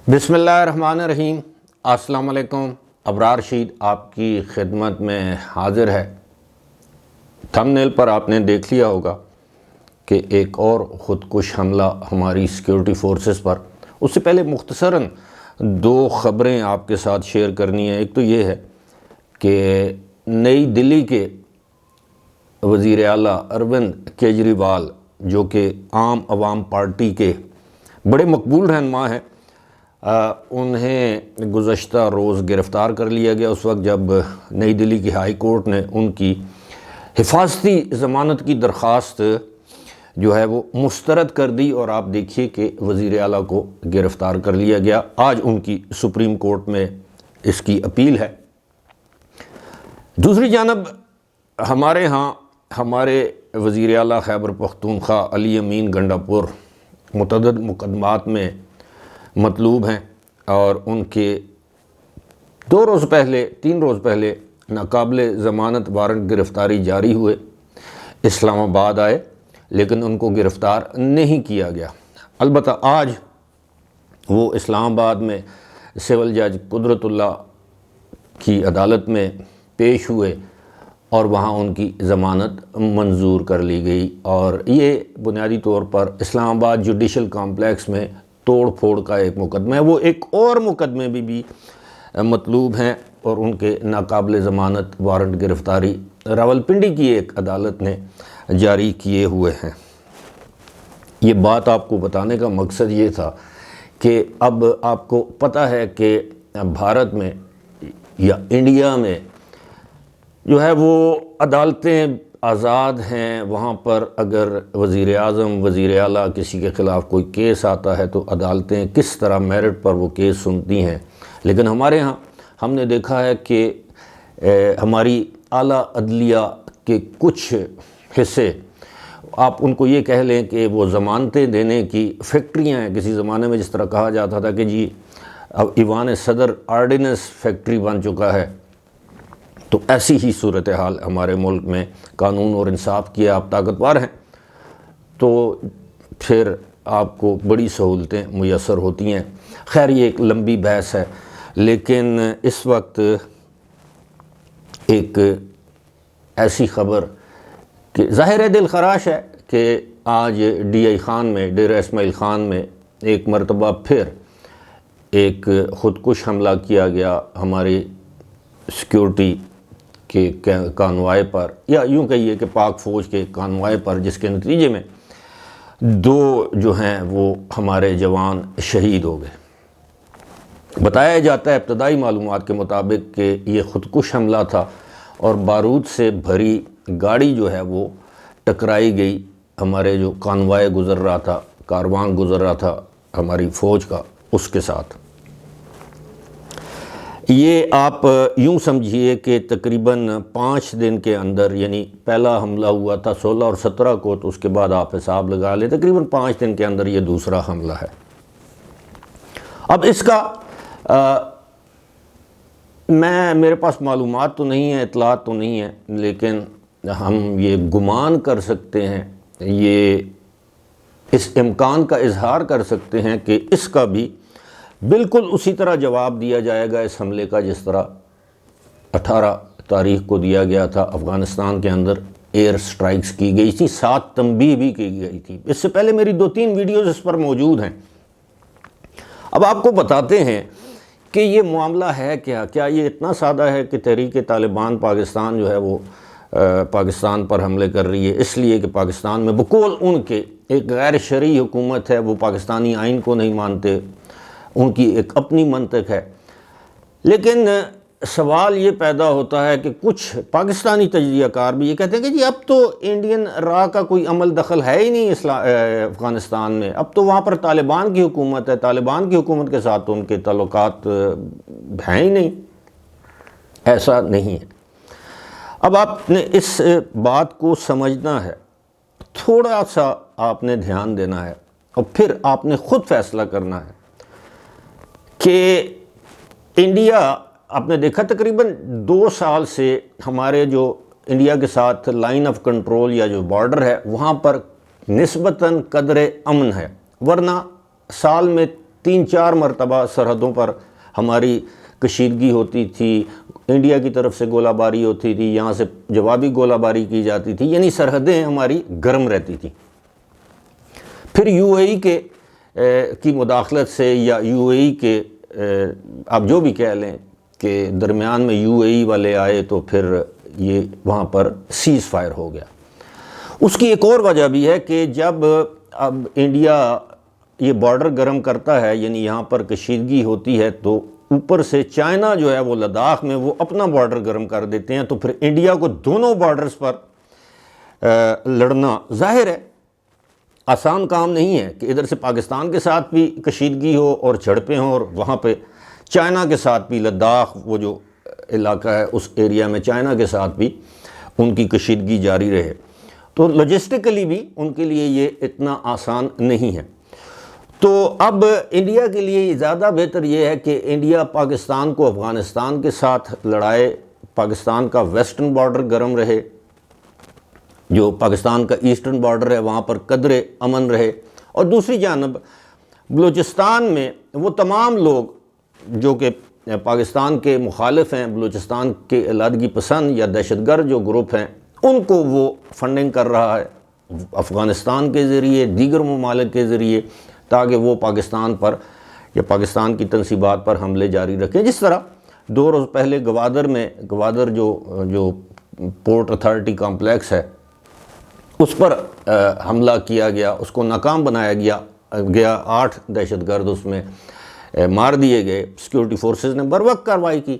بسم اللہ الرحمن الرحیم۔ السلام علیکم۔ ابرار رشید آپ کی خدمت میں حاضر ہے۔ تھمبنیل پر آپ نے دیکھ لیا ہوگا کہ ایک اور خودکش حملہ ہماری سیکیورٹی فورسز پر۔ اس سے پہلے مختصراً دو خبریں آپ کے ساتھ شیئر کرنی ہیں۔ ایک تو یہ ہے کہ نئی دلی کے وزیر اعلیٰ اروند کیجریوال، جو کہ عام عوام پارٹی کے بڑے مقبول رہنما ہیں، انہیں گزشتہ روز گرفتار کر لیا گیا، اس وقت جب نئی دلی کی ہائی کورٹ نے ان کی حفاظتی ضمانت کی درخواست جو ہے وہ مسترد کر دی، اور آپ دیکھیے کہ وزیر اعلیٰ کو گرفتار کر لیا گیا۔ آج ان کی سپریم کورٹ میں اس کی اپیل ہے۔ دوسری جانب ہمارے ہاں ہمارے وزیر اعلیٰ خیبر پختونخوا علی امین گنڈا پور متعدد مقدمات میں مطلوب ہیں، اور ان کے 3 روز پہلے ناقابل ضمانت وارنٹ گرفتاری جاری ہوئے، اسلام آباد آئے، لیکن ان کو گرفتار نہیں کیا گیا۔ البتہ آج وہ اسلام آباد میں سول جج قدرت اللہ کی عدالت میں پیش ہوئے، اور وہاں ان کی ضمانت منظور کر لی گئی، اور یہ بنیادی طور پر اسلام آباد جوڈیشل کمپلیکس میں توڑ پھوڑ کا ایک مقدمہ ہے۔ وہ ایک اور مقدمے بھی مطلوب ہیں، اور ان کے ناقابل ضمانت وارنٹ گرفتاری راولپنڈی کی ایک عدالت نے جاری کیے ہوئے ہیں۔ یہ بات آپ کو بتانے کا مقصد یہ تھا کہ اب آپ کو پتہ ہے کہ بھارت میں یا انڈیا میں جو ہے وہ عدالتیں آزاد ہیں۔ وہاں پر اگر وزیر اعظم، وزیر اعلیٰ کسی کے خلاف کوئی کیس آتا ہے تو عدالتیں کس طرح میرٹ پر وہ کیس سنتی ہیں، لیکن ہمارے ہاں ہم نے دیکھا ہے کہ ہماری اعلیٰ عدلیہ کے کچھ حصے، آپ ان کو یہ کہہ لیں کہ وہ ضمانتیں دینے کی فیکٹریاں ہیں۔ کسی زمانے میں جس طرح کہا جاتا تھا کہ جی اب ایوان صدر آرڈیننس فیکٹری بن چکا ہے، تو ایسی ہی صورتحال ہمارے ملک میں قانون اور انصاف کی آپ طاقتور ہیں تو پھر آپ کو بڑی سہولتیں میسر ہوتی ہیں۔ خیر یہ ایک لمبی بحث ہے، لیکن اس وقت ایک ایسی خبر کہ ظاہر دل خراش ہے کہ آج ڈی آئی خان میں، ڈیرہ اسماعیل خان میں ایک مرتبہ پھر ایک خودکش حملہ کیا گیا ہماری سیکیورٹی کے کانوائے پر، یا یوں کہیے کہ پاک فوج کے کانوائے پر، جس کے نتیجے میں 2 جو ہیں وہ ہمارے جوان شہید ہو گئے۔ بتایا جاتا ہے ابتدائی معلومات کے مطابق کہ یہ خودکش حملہ تھا، اور بارود سے بھری گاڑی جو ہے وہ ٹکرائی گئی ہمارے جو کانوائے گزر رہا تھا، کاروان گزر رہا تھا ہماری فوج کا، اس کے ساتھ۔ یہ آپ یوں سمجھیے کہ تقریباً 5 دن کے اندر، یعنی پہلا حملہ ہوا تھا 16 اور 17 کو، تو اس کے بعد آپ حساب لگا لیں تقریباً 5 دن کے اندر یہ دوسرا حملہ ہے۔ اب اس کا میرے پاس معلومات تو نہیں ہیں، اطلاعات تو نہیں ہیں، لیکن ہم یہ گمان کر سکتے ہیں، یہ اس امکان کا اظہار کر سکتے ہیں کہ اس کا بھی بالکل اسی طرح جواب دیا جائے گا اس حملے کا، جس طرح 18 تاریخ کو دیا گیا تھا۔ افغانستان کے اندر ایئر سٹرائکس کی گئی تھی، 7 تنبیہ بھی کی گئی تھی۔ اس سے پہلے میری 2-3 ویڈیوز اس پر موجود ہیں۔ اب آپ کو بتاتے ہیں کہ یہ معاملہ ہے کیا یہ اتنا سادہ ہے کہ تحریک طالبان پاکستان جو ہے وہ پاکستان پر حملے کر رہی ہے اس لیے کہ پاکستان میں بقول ان کے ایک غیر شرعی حکومت ہے، وہ پاکستانی آئین کو نہیں مانتے، ان کی ایک اپنی منطق ہے۔ لیکن سوال یہ پیدا ہوتا ہے کہ کچھ پاکستانی تجزیہ کار بھی یہ کہتے ہیں کہ جی اب تو انڈین را کا کوئی عمل دخل ہے ہی نہیں افغانستان میں، اب تو وہاں پر طالبان کی حکومت ہے، طالبان کی حکومت کے ساتھ تو ان کے تعلقات ہیں ہی نہیں۔ ایسا نہیں ہے۔ اب آپ نے اس بات کو سمجھنا ہے، تھوڑا سا آپ نے دھیان دینا ہے، اور پھر آپ نے خود فیصلہ کرنا ہے کہ انڈیا، آپ نے دیکھا تقریباً 2 سال سے ہمارے جو انڈیا کے ساتھ لائن آف کنٹرول یا جو بارڈر ہے وہاں پر نسبتاً قدر امن ہے، ورنہ سال میں 3-4 مرتبہ سرحدوں پر ہماری کشیدگی ہوتی تھی، انڈیا کی طرف سے گولہ باری ہوتی تھی، یہاں سے جوابی گولہ باری کی جاتی تھی، یعنی سرحدیں ہماری گرم رہتی تھیں۔ پھر یو اے ای کی مداخلت سے یا یو اے ای کے آپ جو بھی کہہ لیں کہ درمیان میں یو اے ای والے آئے تو پھر یہ وہاں پر سیز فائر ہو گیا۔ اس کی ایک اور وجہ بھی ہے کہ جب اب انڈیا یہ بارڈر گرم کرتا ہے، یعنی یہاں پر کشیدگی ہوتی ہے، تو اوپر سے چائنا جو ہے وہ لداخ میں وہ اپنا بارڈر گرم کر دیتے ہیں، تو پھر انڈیا کو دونوں بارڈرز پر لڑنا ظاہر ہے آسان کام نہیں ہے کہ ادھر سے پاکستان کے ساتھ بھی کشیدگی ہو اور جھڑپیں ہوں، اور وہاں پہ چائنا کے ساتھ بھی لداخ وہ جو علاقہ ہے اس ایریا میں چائنا کے ساتھ بھی ان کی کشیدگی جاری رہے۔ تو لاجسٹکلی بھی ان کے لیے یہ اتنا آسان نہیں ہے۔ تو اب انڈیا کے لیے زیادہ بہتر یہ ہے کہ انڈیا پاکستان کو افغانستان کے ساتھ لڑائے، پاکستان کا ویسٹرن بارڈر گرم رہے، جو پاکستان کا ایسٹرن بارڈر ہے وہاں پر قدرے امن رہے، اور دوسری جانب بلوچستان میں وہ تمام لوگ جو کہ پاکستان کے مخالف ہیں، بلوچستان کے علیحدگی پسند یا دہشت گرد جو گروپ ہیں، ان کو وہ فنڈنگ کر رہا ہے افغانستان کے ذریعے، دیگر ممالک کے ذریعے، تاکہ وہ پاکستان پر یا پاکستان کی تنصیبات پر حملے جاری رکھیں۔ جس طرح 2 روز پہلے گوادر جو پورٹ اتھارٹی کمپلیکس ہے اس پر حملہ کیا گیا، اس کو ناکام بنایا گیا، 8 دہشت گرد اس میں مار دیے گئے، سیکیورٹی فورسز نے بروقت کارروائی کی۔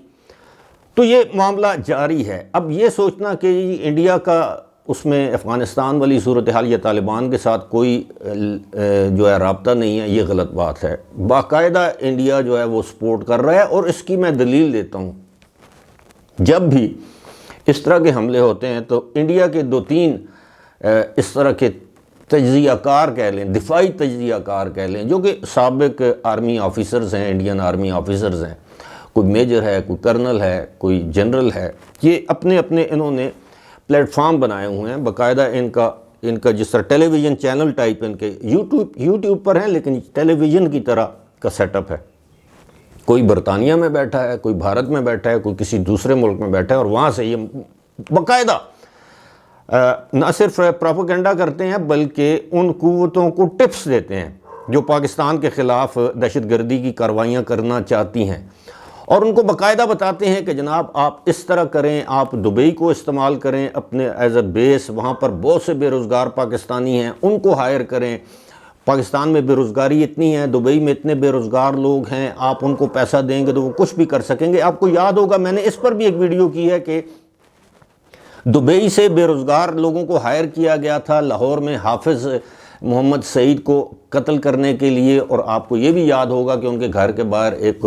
تو یہ معاملہ جاری ہے۔ اب یہ سوچنا کہ انڈیا کا اس میں افغانستان والی صورتحال یا طالبان کے ساتھ کوئی جو ہے رابطہ نہیں ہے، یہ غلط بات ہے۔ باقاعدہ انڈیا جو ہے وہ سپورٹ کر رہا ہے، اور اس کی میں دلیل دیتا ہوں۔ جب بھی اس طرح کے حملے ہوتے ہیں تو انڈیا کے 2-3 اس طرح کے تجزیہ کار کہہ لیں، دفاعی تجزیہ کار کہہ لیں، جو کہ سابق آرمی آفیسرز ہیں، انڈین آرمی آفیسرز ہیں، کوئی میجر ہے، کوئی کرنل ہے، کوئی جنرل ہے، یہ اپنے انہوں نے پلیٹ فارم بنائے ہوئے ہیں باقاعدہ۔ ان کا جس طرح ٹیلی ویژن چینل ٹائپ ان کے یوٹیوب پر ہیں، لیکن ٹیلی ویژن کی طرح کا سیٹ اپ ہے۔ کوئی برطانیہ میں بیٹھا ہے، کوئی بھارت میں بیٹھا ہے، کوئی کسی دوسرے ملک میں بیٹھا ہے، اور وہاں سے یہ باقاعدہ نہ صرف پروپیگنڈا کرتے ہیں بلکہ ان قوتوں کو ٹپس دیتے ہیں جو پاکستان کے خلاف دہشت گردی کی کارروائیاں کرنا چاہتی ہیں، اور ان کو باقاعدہ بتاتے ہیں کہ جناب آپ اس طرح کریں، آپ دبئی کو استعمال کریں اپنے ایز اے بیس، وہاں پر بہت سے بے روزگار پاکستانی ہیں، ان کو ہائر کریں۔ پاکستان میں بے روزگاری اتنی ہے، دبئی میں اتنے بے روزگار لوگ ہیں، آپ ان کو پیسہ دیں گے تو وہ کچھ بھی کر سکیں گے۔ آپ کو یاد ہوگا میں نے اس پر بھی ایک ویڈیو کی ہے کہ دبئی سے بے روزگار لوگوں کو ہائر کیا گیا تھا لاہور میں حافظ محمد سعید کو قتل کرنے کے لیے، اور آپ کو یہ بھی یاد ہوگا کہ ان کے گھر کے باہر ایک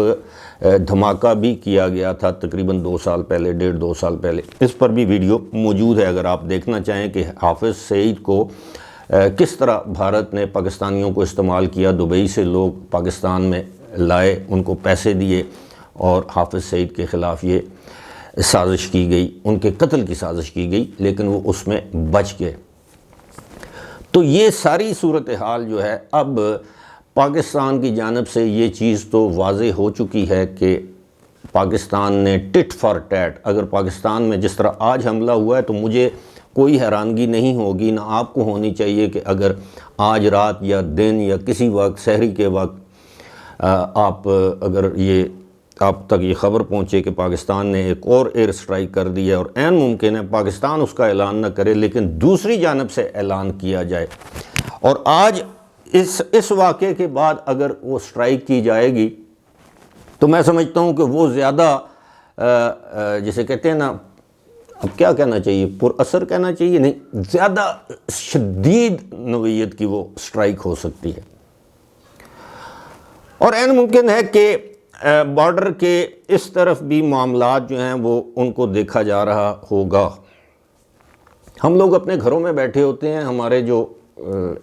دھماکہ بھی کیا گیا تھا تقریباً 2 سال پہلے، 1.5-2 سال پہلے۔ اس پر بھی ویڈیو موجود ہے اگر آپ دیکھنا چاہیں کہ حافظ سعید کو کس طرح بھارت نے پاکستانیوں کو استعمال کیا، دبئی سے لوگ پاکستان میں لائے، ان کو پیسے دیے، اور حافظ سعید کے خلاف یہ سازش کی گئی، ان کے قتل کی سازش کی گئی، لیکن وہ اس میں بچ گئے۔ تو یہ ساری صورتحال جو ہے اب پاکستان کی جانب سے یہ چیز تو واضح ہو چکی ہے کہ پاکستان نے ٹٹ فار ٹیٹ، اگر پاکستان میں جس طرح آج حملہ ہوا ہے تو مجھے کوئی حیرانگی نہیں ہوگی، نہ آپ کو ہونی چاہیے کہ اگر آج رات یا دن یا کسی وقت سحری کے وقت آپ تک یہ خبر پہنچے کہ پاکستان نے ایک اور ایئر سٹرائک کر دی ہے، اور عین ممکن ہے پاکستان اس کا اعلان نہ کرے لیکن دوسری جانب سے اعلان کیا جائے۔ اور آج اس واقعے کے بعد اگر وہ سٹرائک کی جائے گی تو میں سمجھتا ہوں کہ وہ زیادہ جسے کہتے ہیں نا، اب کیا کہنا چاہیے، پر اثر کہنا چاہیے، نہیں، زیادہ شدید نوعیت کی وہ سٹرائک ہو سکتی ہے۔ اور عین ممکن ہے کہ بارڈر کے اس طرف بھی معاملات جو ہیں وہ ان کو دیکھا جا رہا ہوگا۔ ہم لوگ اپنے گھروں میں بیٹھے ہوتے ہیں، ہمارے جو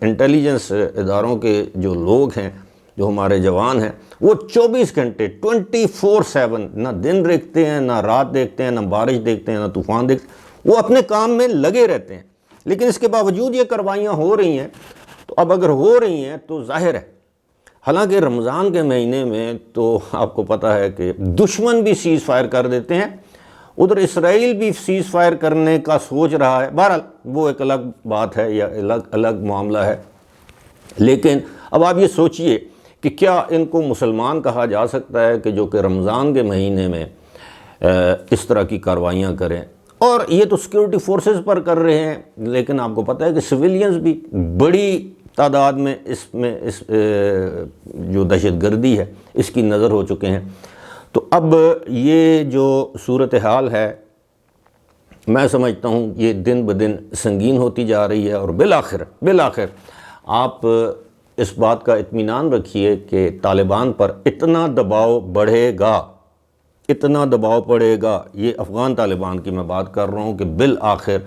انٹیلیجنس اداروں کے جو لوگ ہیں، جو ہمارے جوان ہیں، وہ 24 گھنٹے 24/7 نہ دن دیکھتے ہیں، نہ رات دیکھتے ہیں، نہ بارش دیکھتے ہیں، نہ طوفان دیکھتے ہیں، وہ اپنے کام میں لگے رہتے ہیں۔ لیکن اس کے باوجود یہ کارروائیاں ہو رہی ہیں، تو اب اگر ہو رہی ہیں تو ظاہر ہے حالانکہ رمضان کے مہینے میں تو آپ کو پتہ ہے کہ دشمن بھی سیز فائر کر دیتے ہیں، ادھر اسرائیل بھی سیز فائر کرنے کا سوچ رہا ہے، بہرحال وہ ایک الگ بات ہے یا الگ معاملہ ہے۔ لیکن اب آپ یہ سوچئے کہ کیا ان کو مسلمان کہا جا سکتا ہے کہ جو کہ رمضان کے مہینے میں اس طرح کی کاروائیاں کریں؟ اور یہ تو سیکیورٹی فورسز پر کر رہے ہیں، لیکن آپ کو پتہ ہے کہ سویلینز بھی بڑی تعداد میں اس جو دہشت گردی ہے اس کی نظر ہو چکے ہیں۔ تو اب یہ جو صورتحال ہے میں سمجھتا ہوں یہ دن بدن سنگین ہوتی جا رہی ہے، اور بالآخر آپ اس بات کا اطمینان رکھیے کہ طالبان پر اتنا دباؤ بڑھے گا، یہ افغان طالبان کی میں بات کر رہا ہوں، کہ بالآخر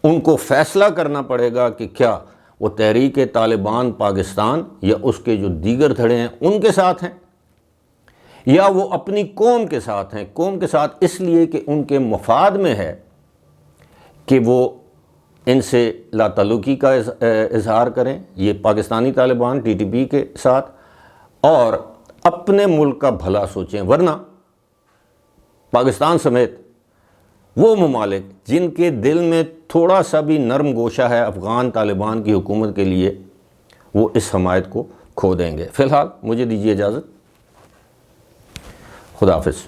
ان کو فیصلہ کرنا پڑے گا کہ کیا وہ تحریک طالبان پاکستان یا اس کے جو دیگر دھڑے ہیں ان کے ساتھ ہیں، یا وہ اپنی قوم کے ساتھ ہیں۔ قوم کے ساتھ اس لیے کہ ان کے مفاد میں ہے کہ وہ ان سے لا تعلقی کا اظہار کریں، یہ Pakistani Taliban T T P کے ساتھ، اور اپنے ملک کا بھلا سوچیں، ورنہ پاکستان سمیت وہ ممالک جن کے دل میں تھوڑا سا بھی نرم گوشہ ہے افغان طالبان کی حکومت کے لیے، وہ اس حمایت کو کھو دیں گے۔ فی الحال مجھے دیجیے اجازت، خدا حافظ۔